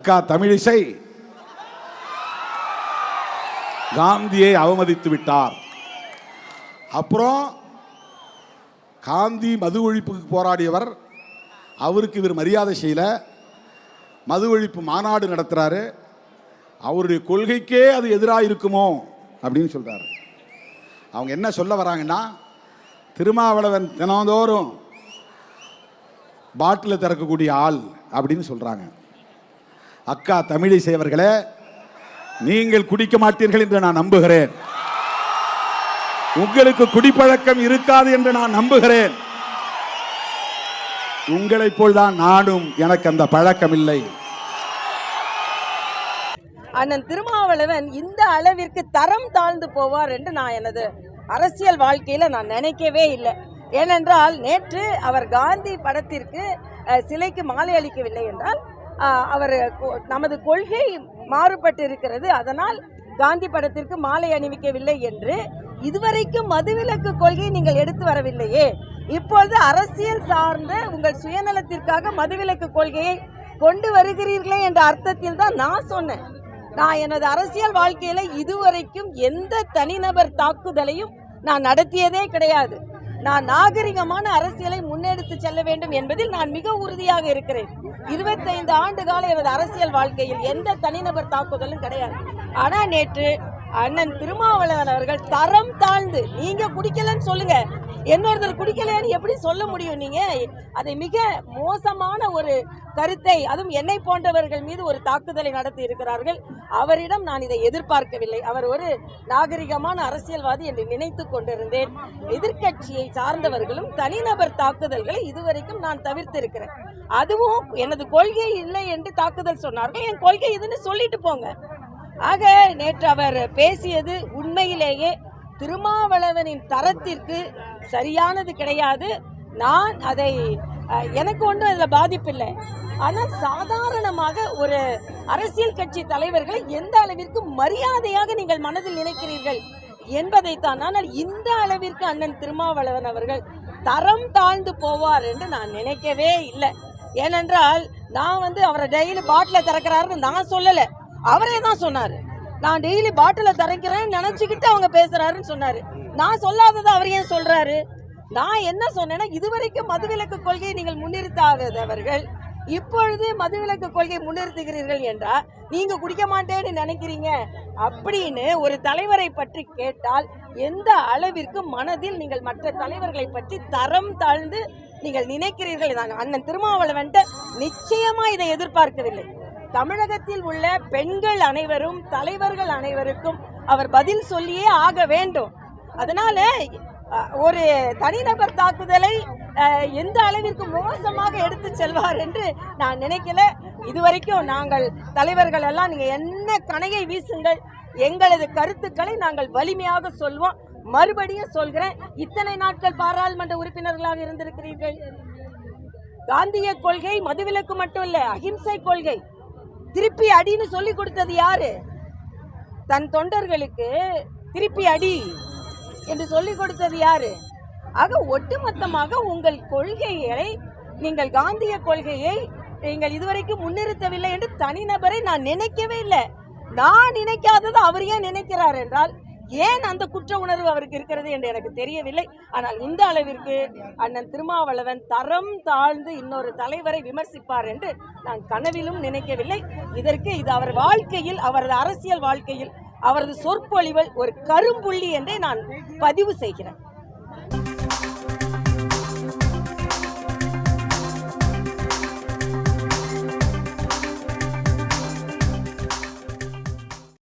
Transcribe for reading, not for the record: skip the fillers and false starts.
அக்கா தமிழிசை காந்தியை அவமதித்து விட்டார். அப்புறம் காந்தி மது ஒழிப்புக்கு போராடியவர், அவருக்கு இவர் மரியாதை செய்யல, மது ஒழிப்பு மாநாடு நடத்துறாரு, அவருடைய கொள்கைக்கே அது எதிராக இருக்குமோ அப்படின்னு சொல்றாரு. அவங்க என்ன சொல்ல வராங்கன்னா, திருமாவளவன் தினந்தோறும் பாட்டில் திறக்கக்கூடிய ஆள் அப்படின்னு சொல்றாங்க. அக்கா தமிழிசை அவர்களே, நீங்கள் குடிக்க மாட்டீர்கள் என்று நான் நம்புகிறேன். உங்களுக்கு குடிப்பழக்கம் இருக்காது என்று நான் நம்புகிறேன். உங்களைப் போல்தான் நானும், எனக்கு அந்த பழக்கம் இல்லை. அண்ணன் திருமாவளவன் இந்த அளவிற்கு தரம் தாழ்ந்து போவார் என்று நான் எனது அரசியல் வாழ்க்கையில நான் நினைக்கவே இல்லை. ஏனென்றால் நேற்று அவர் காந்தி படத்திற்கு சிலைக்கு மாலை அளிக்கவில்லை என்றால் அவர் நமது கொள்கை மாறுபட்டு இருக்கிறது, அதனால் காந்தி படத்திற்கு மாலை அணிவிக்கவில்லை என்று இதுவரைக்கும் மதுவிலக்கு கொள்கையை நீங்கள் எடுத்து வரவில்லையே. இப்பொழுது அரசியல் சார்ந்த உங்கள் சுயநலத்திற்காக மதுவிலக்கு கொள்கையை கொண்டு வருகிறீர்களே என்ற அர்த்தத்தில் தான் நான் சொன்னேன். நான் எனது அரசியல் வாழ்க்கையில இதுவரைக்கும் எந்த தனிநபர் தாக்குதலையும் நான் நடத்தியதே கிடையாது. நான் நாகரிகமான அரசியலை முன்னெடுத்து செல்ல வேண்டும் என்பதில் நான் மிக உறுதியாக இருக்கிறேன். 25 ஆண்டு கால எனது அரசியல் வாழ்க்கையில் எந்த தனிநபர் தாக்குதலும் கிடையாது. ஆனா நேற்று அண்ணன் திருமாவளவன் அவர்கள் தரம் தாழ்ந்து, நீங்க குடிக்கலன்னு சொல்லுங்க, இன்னொருத்தர் குடிக்கலன்னு எப்படி சொல்ல முடியும்? நீங்க அதை மிக மோசமான ஒரு கருத்தை, அதுவும் என்னை போன்றவர்கள் மீது ஒரு தாக்குதலை நடத்தி இருக்கிறார்கள். அவரிடம் நான் இதை எதிர்பார்க்கவில்லை. அவர் ஒரு நாகரிகமான அரசியல்வாதி என்று நினைத்து கொண்டிருந்தேன். எதிர்கட்சியை சார்ந்தவர்களும் தனிநபர் தாக்குதல்களை இதுவரைக்கும் நான் தவிர்த்திருக்கிறேன். அதுவும் எனது கொள்கை இல்லை என்று தாக்குதல் சொன்னார்கள். என் கொள்கை இதுன்னு சொல்லிட்டு போங்க. ஆக நேற்று அவர் பேசியது உண்மையிலேயே திருமாவளவனின் தரத்திற்கு சரியானது கிடையாது. நான் அதை, எனக்கு ஒன்றும் அதில் பாதிப்பில்லை. ஆனால் சாதாரணமாக ஒரு அரசியல் கட்சி தலைவர்களை எந்த அளவிற்கு மரியாதையாக நீங்கள் மனதில் நினைக்கிறீர்கள் என்பதைத்தான். ஆனால் இந்த அளவிற்கு அண்ணன் திருமாவளவன் அவர்கள் தரம் தாழ்ந்து போவார் என்று நான் நினைக்கவே இல்லை. ஏனென்றால் நான் அவரை டெய்லி பாட்டில திறக்கிறாருன்னு நான் சொல்லலை, அவரே தான் சொன்னாரு. நான் டெய்லி பாட்டில திறக்கிறேன்னு நினைச்சுக்கிட்டு அவங்க பேசுறாருன்னு சொன்னாரு. நான் சொல்லாததை அவர் ஏன் சொல்றாரு? நான் என்ன சொன்னேன்னா, இதுவரைக்கும் மதுவிலக்கு கொள்கையை நீங்கள் முன்னிறுத்தாதவர்கள் இப்பொழுது மதுவிலக்கு கொள்கையை முன்னிறுத்துகிறீர்கள் என்றால் நீங்க குடிக்க மாட்டேன்னு நினைக்கிறீங்க அப்படின்னு ஒரு தலைவரை பற்றி கேட்டால் எந்த அளவிற்கு மனதில் நீங்கள் மற்ற தலைவர்களை பற்றி தரம் தாழ்ந்து நீங்கள் நினைக்கிறீர்கள். அண்ணன் திருமாவளவன் நிச்சயமா இதை எதிர்பார்க்கவில்லை. தமிழகத்தில் உள்ள பெண்கள் அனைவரும், தலைவர்கள் அனைவருக்கும் அவர் பதில் சொல்லியே ஆக வேண்டும். அதனால ஒரு தனிநபர் தாக்குதலை எந்த அளவிற்கு மோசமாக எடுத்து செல்வார் என்று நான் நினைக்கல. இதுவரைக்கும் நாங்கள் தலைவர்கள் எல்லாம் நீங்க என்ன கணையை வீசுங்கள், எங்களது கருத்துக்களை நாங்கள் வலிமையாக சொல்வோம். மறுபடியும் சொல்கிறேன், இத்தனை நாட்கள் பாராளுமன்ற உறுப்பினர்களாக இருந்திருக்கிறீர்கள். காந்திய கொள்கை மதுவிலக்கு மட்டும் இல்ல, அஹிம்சை கொள்கை. திருப்பி அடின்னு சொல்லி கொடுத்தது யாரு? தன் தொண்டர்களுக்கு திருப்பி அடி என்று சொல்லிக் கொடுத்தது யாரு? ஆக ஒட்டுமொத்தமாக உங்கள் கொள்கைகளை, நீங்கள் காந்திய கொள்கையை நீங்கள் இதுவரைக்கும் முன்னிறுத்தவில்லை என்று தனிநபரை நான் நினைக்கவே இல்லை. நான் நினைக்காதது அவர் ஏன் நினைக்கிறார் என்றால், ஏன் அந்த குற்ற உணர்வு அவருக்கு இருக்கிறது என்று எனக்கு தெரியவில்லை. ஆனால் இந்த அளவிற்கு அண்ணன் திருமாவளவன் தரம் தாழ்ந்து இன்னொரு தலைவரை விமர்சிப்பார் என்று நான் கனவிலும் நினைக்கவில்லை. இதற்கு இது அவர் வாழ்க்கையில், அவரது அரசியல் வாழ்க்கையில் அவரது சொற்பொழிவில் ஒரு கரும்புள்ளி என்றே நான் பதிவு செய்கிறேன்.